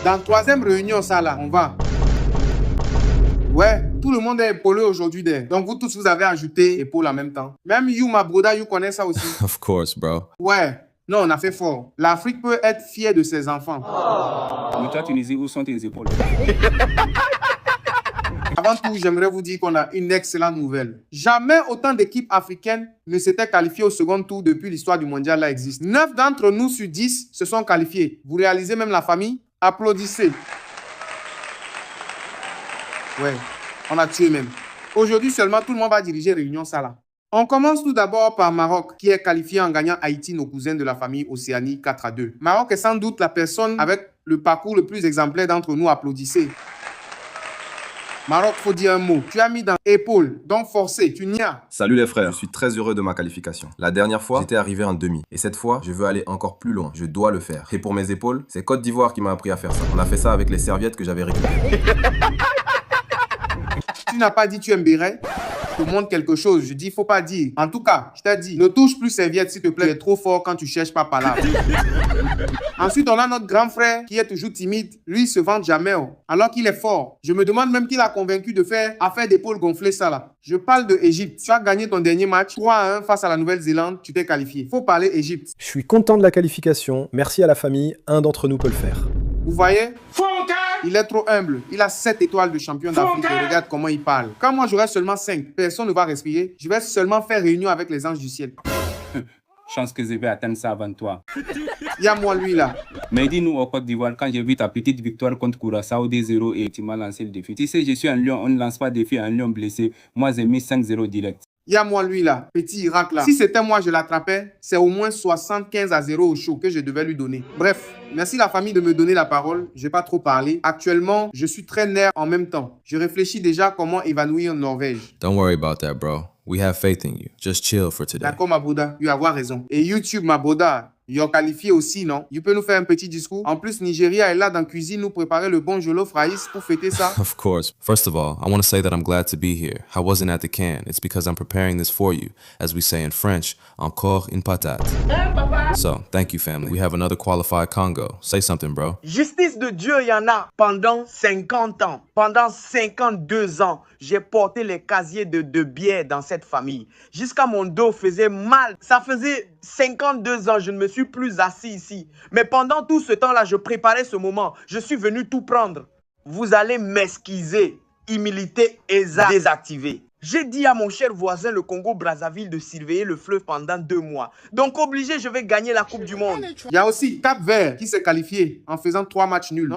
Dans troisième réunion, ça là, on va. Ouais, tout le monde est épaulé aujourd'hui. Donc vous tous, vous avez ajouté épaule en même temps. Même you, ma broda, you connais ça aussi. Of course, bro. Ouais, non, on a fait fort. L'Afrique peut être fière de ses enfants. Mais toi, Tunisie, où sont tes épaules? Avant tout, j'aimerais vous dire qu'on a une excellente nouvelle. Jamais autant d'équipes africaines ne s'étaient qualifiées au second tour depuis l'histoire du mondial là existe. 9 d'entre nous sur 10 se sont qualifiés. Vous réalisez même la famille? Applaudissez. Ouais, on a tué même. Aujourd'hui seulement, tout le monde va diriger Réunion Sala. On commence tout d'abord par Maroc, qui est qualifié en gagnant Haïti, nos cousins de la famille Océanie 4-2. Maroc est sans doute la personne avec le parcours le plus exemplaire d'entre nous. Applaudissez. Maroc, faut dire un mot. Tu as mis dans épaule, donc forcé, tu n'y as. Salut les frères, je suis très heureux de ma qualification. La dernière fois, j'étais arrivé en demi. Et cette fois, je veux aller encore plus loin. Je dois le faire. Et pour mes épaules, c'est Côte d'Ivoire qui m'a appris à faire ça. On a fait ça avec les serviettes que j'avais récupérées. Tu n'as pas dit tu aimerais. Je te montre quelque chose. Je dis, faut pas dire. En tout cas, je t'ai dit, ne touche plus serviette, s'il te plaît. Tu es trop fort quand tu cherches pas par là. Ensuite, on a notre grand frère qui est toujours timide. Lui, il se vante jamais, alors qu'il est fort. Je me demande même qu'il a convaincu de faire affaire d'épaule gonflée, ça là. Je parle de Égypte. Tu as gagné ton dernier match 3-1 face à la Nouvelle-Zélande. Tu t'es qualifié. Faut parler Égypte. Je suis content de la qualification. Merci à la famille. Un d'entre nous peut le faire. Vous voyez? Il est trop humble. Il a 7 étoiles de champion d'Afrique. Et regarde comment il parle. Quand moi j'aurai seulement 5, personne ne va respirer. Je vais seulement faire réunion avec les anges du ciel. Chance que je vais atteindre ça avant toi. Il y a moi lui là. Mais dis-nous au Côte d'Ivoire, quand j'ai vu ta petite victoire contre Curaçao 2-0 et tu m'as lancé le défi. Tu sais, je suis un lion, on ne lance pas de défi à un lion blessé. Moi, j'ai mis 5-0 direct. Il y a moi lui là, petit Irak là. Si c'était moi, je l'attrapais, c'est au moins 75-0 au show que je devais lui donner. Bref, merci la famille de me donner la parole. Je n'ai pas trop parlé. Actuellement, je suis très nerveux en même temps. Je réfléchis déjà comment évanouir Norvège. Don't worry about that, bro. We have faith in you. Just chill for today. D'accord, ma broda, tu vas avoir raison. Et YouTube, ma broda, ils ont qualifié aussi, non? Tu peux nous faire un petit discours? En plus, Nigeria est là dans la cuisine, nous préparer le bon jollof rice pour fêter ça. Of course. First of all, I want to say that I'm glad to be here. I wasn't at the can. It's because I'm preparing this for you. As we say in French, encore une patate. So, thank you, family. We have another qualified Congo. Say something, bro. Justice de Dieu, il y en a pendant 50 ans. Pendant 52 ans, j'ai porté les casiers de bière dans cette famille. Jusqu'à mon dos faisait mal. Ça faisait 52 ans, je ne me suis plus assis ici. Mais pendant tout ce temps-là, je préparais ce moment. Je suis venu tout prendre. Vous allez m'esquiser. Humilité et désactiver. J'ai dit à mon cher voisin, le Congo-Brazzaville, de surveiller le fleuve pendant 2 mois. Donc obligé, je vais gagner la Coupe du Monde. Il y a aussi Cap-Vert qui s'est qualifié en faisant 3 matchs nuls.